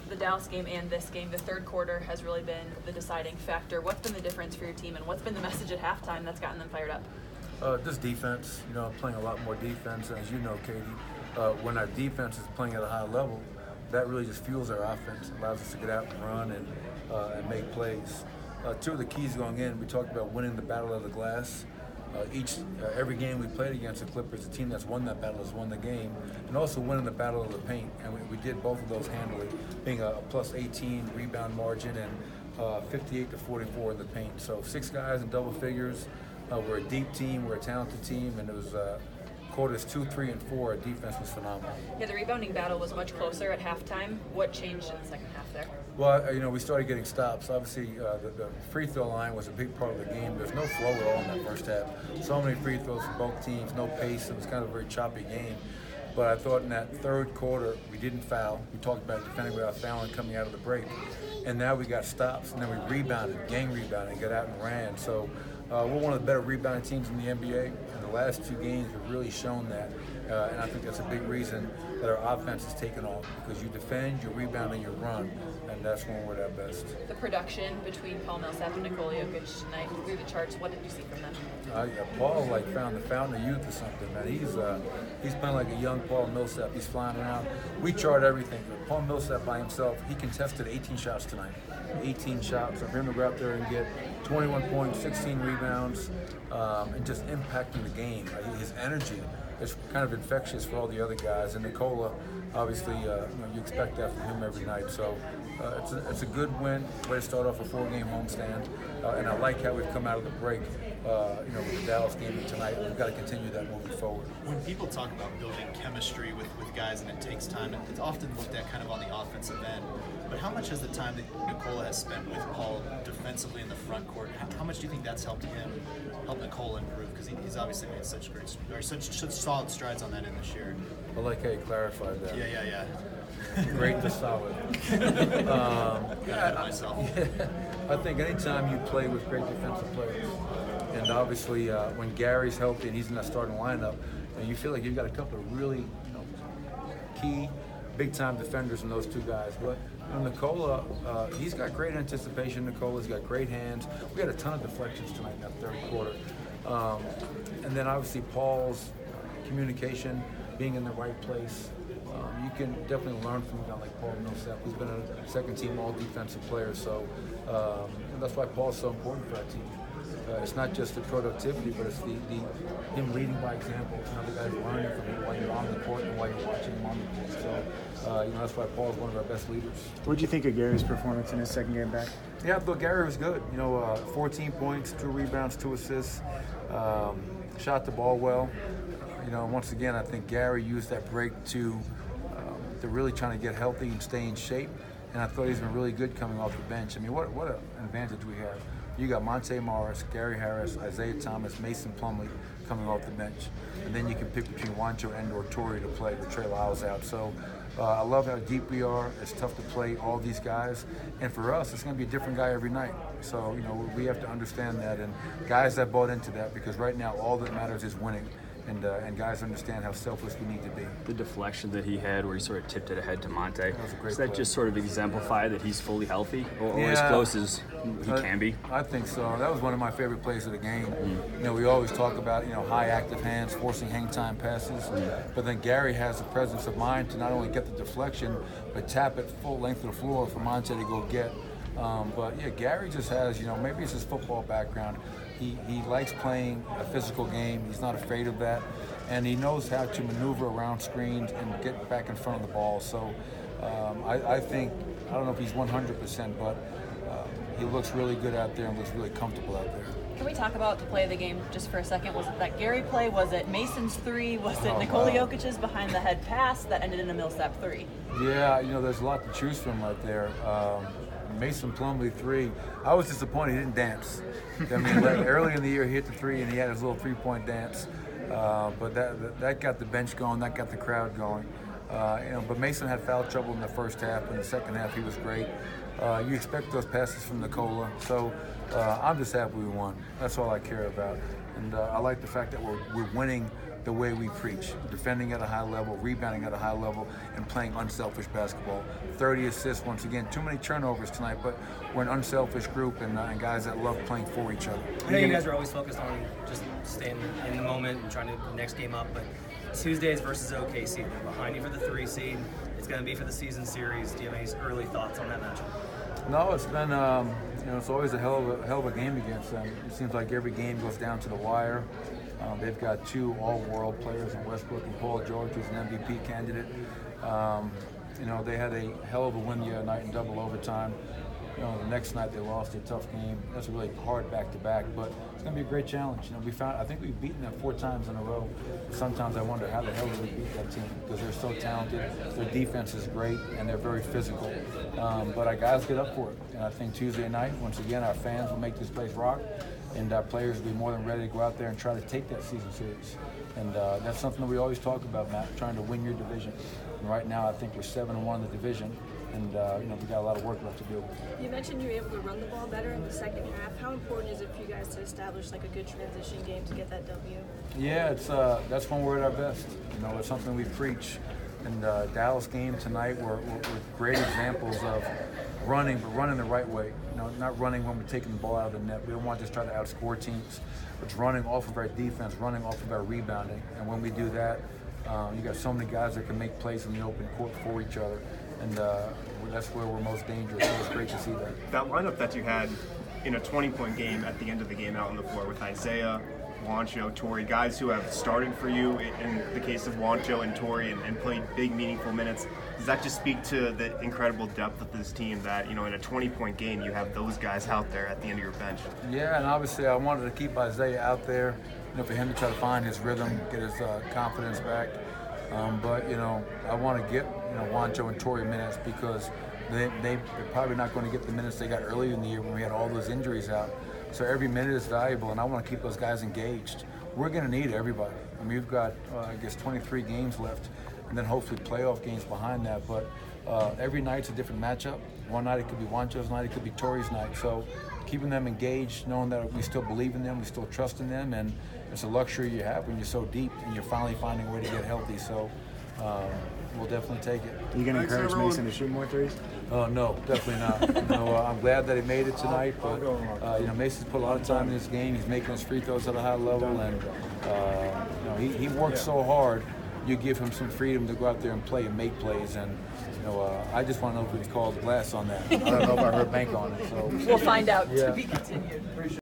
the Dallas game and this game, the third quarter has really been the deciding factor. What's been the difference for your team, and what's been the message at halftime that's gotten them fired up? Just defense. Playing a lot more defense. As you know, Katie, when our defense is playing at a high level, that really just fuels our offense, allows us to get out and run and make plays. Two of the keys going in, we talked about winning the battle of the glass. Every game we played against the Clippers, the team that's won that battle has won the game, and also winning the battle of the paint. And we did both of those handily, being a plus 18 rebound margin and 58 to 44 in the paint. So 6 guys in double figures. We're a deep team, we're a talented team, and it was quarters 2, 3, and 4. Our defense was phenomenal. Yeah, the rebounding battle was much closer at halftime. What changed in the second half there? Well, we started getting stops. Obviously, the free throw line was a big part of the game. There's no flow at all in that first half. So many free throws from both teams, no pace. It was kind of a very choppy game. But I thought in that third quarter, we didn't foul. We talked about defending without fouling coming out of the break. And now we got stops, and then we rebounded, gang rebounded, got out and ran. So we're one of the better rebounding teams in the NBA. In the last 2 games, we've really shown that. And I think that's a big reason that our offense is taking off, because you defend, you rebound, and you run. And that's when we're at our best. The production between Paul Millsap and Nikola Jokic tonight through the charts, what did you see from them? Paul found the fountain of youth or something, man. He's playing like a young Paul Millsap. He's flying around. We chart everything. But Paul Millsap by himself, he contested 18 shots tonight. 18 shots. For him to go out there and get 21 points, 16 rebounds, and just impacting the game. His energy is kind of infectious for all the other guys. And Nikola, obviously, you expect that from him every night. So it's a good win. Way to start off a 4-game homestand. And I like how we've come out of the break. With the Dallas game tonight, we've got to continue that moving forward. When people talk about building chemistry with guys and it takes time, it's often looked at kind of on the offensive end. But how much has the time that Nikola has spent with Paul defensively in the front court, how much do you think that's helped Nikola improve? Because he's obviously made such solid strides on that end this year. I like how you clarified that. Yeah. Great to solid. I think anytime you play with great defensive players, and obviously when Gary's healthy and he's in that starting lineup, you feel like you've got a couple of really key, big-time defenders in those 2 guys. But Nikola, he's got great anticipation. Nikola's got great hands. We had a ton of deflections tonight in that third quarter. And then obviously Paul's communication, being in the right place. You can definitely learn from a guy like Paul Millsap, who's been a second-team all-defensive player. So that's why Paul's so important for our team. It's not just the productivity, but it's him leading by example. The guys learning from him while you're on the court and while you're watching him on the court. So that's why Paul's one of our best leaders. What did you think of Gary's performance in his second game back? Yeah, I thought Gary was good. 14 points, 2 rebounds, 2 assists. Shot the ball well. Once again, I think Gary used that break to really trying to get healthy and stay in shape. And I thought he's been really good coming off the bench. What an advantage we have. You got Monte Morris, Gary Harris, Isaiah Thomas, Mason Plumlee coming off the bench. And then you can pick between Juancho and/or Torrey to play with Trey Lyles out. So I love how deep we are. It's tough to play all these guys. And for us, it's going to be a different guy every night. So, we have to understand that. And guys that bought into that, because right now all that matters is winning. And guys understand how selfless we need to be. The deflection that he had where he sort of tipped it ahead to Monte, does that play. Just sort of exemplify that he's fully healthy or as close as he can be? I think so. That was one of my favorite plays of the game. We always talk about, high active hands, forcing hang time passes. But then Gary has the presence of mind to not only get the deflection, but tap it full length of the floor for Monte to go get. Gary just has, maybe it's his football background. He likes playing a physical game. He's not afraid of that. And he knows how to maneuver around screens and get back in front of the ball. So I think, I don't know if he's 100%, but he looks really good out there and looks really comfortable out there. Can we talk about the play of the game just for a second? Was it that Gary play? Was it Mason's 3? Was it Nikola Jokic's behind the head pass that ended in a Millsap 3? Yeah, there's a lot to choose from right there. Mason Plumlee 3. I was disappointed he didn't dance. Early in the year he hit the 3 and he had his little 3-point dance. But that got the bench going, that got the crowd going. But Mason had foul trouble in the first half. In the second half he was great. You expect those passes from Nikola. So I'm just happy we won. That's all I care about. And I like the fact that we're winning the way we preach, defending at a high level, rebounding at a high level, and playing unselfish basketball. 30 assists, once again, too many turnovers tonight, but we're an unselfish group and guys that love playing for each other. I know you guys are always focused on just staying in the moment and trying to the next game up, but Tuesdays versus OKC, they're behind you for the 3 seed. It's going to be for the season series. Do you have any early thoughts on that matchup? No, it's been, it's always a hell of a game against them. It seems like every game goes down to the wire. They've got 2 all-world players in Westbrook and Paul George, who's an MVP candidate. They had a hell of a win the other night in double overtime. The next night they lost a tough game. That's a really hard back-to-back, but it's going to be a great challenge. I think we've beaten them 4 times in a row. Sometimes I wonder how the hell did we beat that team, because they're so talented, their defense is great, and they're very physical. But our guys get up for it, and I think Tuesday night, once again, our fans will make this place rock, and our players will be more than ready to go out there and try to take that season series. And that's something that we always talk about, Matt, trying to win your division. And right now, I think we're 7-1 in the division, and we got a lot of work left to do. You mentioned you were able to run the ball better in the second half. How important is it for you guys to establish like a good transition game to get that W? Yeah, that's when we're at our best. It's something we preach. And Dallas game tonight were great examples of running, but running the right way. Not running when we're taking the ball out of the net. We don't want to just try to outscore teams. It's running off of our defense, running off of our rebounding. And when we do that, you got so many guys that can make plays in the open court for each other. And that's where we're most dangerous. So it's great to see that. That lineup that you had in a 20-point game at the end of the game out on the floor with Isaiah, Juancho, Torrey, guys who have started for you in the case of Juancho and Torrey and played big, meaningful minutes. Does that just speak to the incredible depth of this team that, in a 20-point game, you have those guys out there at the end of your bench? Yeah, and obviously I wanted to keep Isaiah out there, for him to try to find his rhythm, get his confidence back. But I want to get Juancho and Torrey minutes because they're probably not going to get the minutes they got earlier in the year when we had all those injuries out. So every minute is valuable, and I want to keep those guys engaged. We're going to need everybody. We've got, 23 games left, and then hopefully playoff games behind that. But every night's a different matchup. One night it could be Juancho's night, it could be Torrey's night. So keeping them engaged, knowing that we still believe in them, we still trust in them, and it's a luxury you have when you're so deep and you're finally finding a way to get healthy. So we'll definitely take it. Are you going to encourage Mason to shoot more threes? Oh, no, definitely not. I'm glad that he made it tonight, but Mason's put a lot of time in this game. He's making his free throws at a high level, and he works so hard. You give him some freedom to go out there and play and make plays, and I just want to know if he called glass on that. I don't know if I heard bank on it. So we'll find out. To be continued.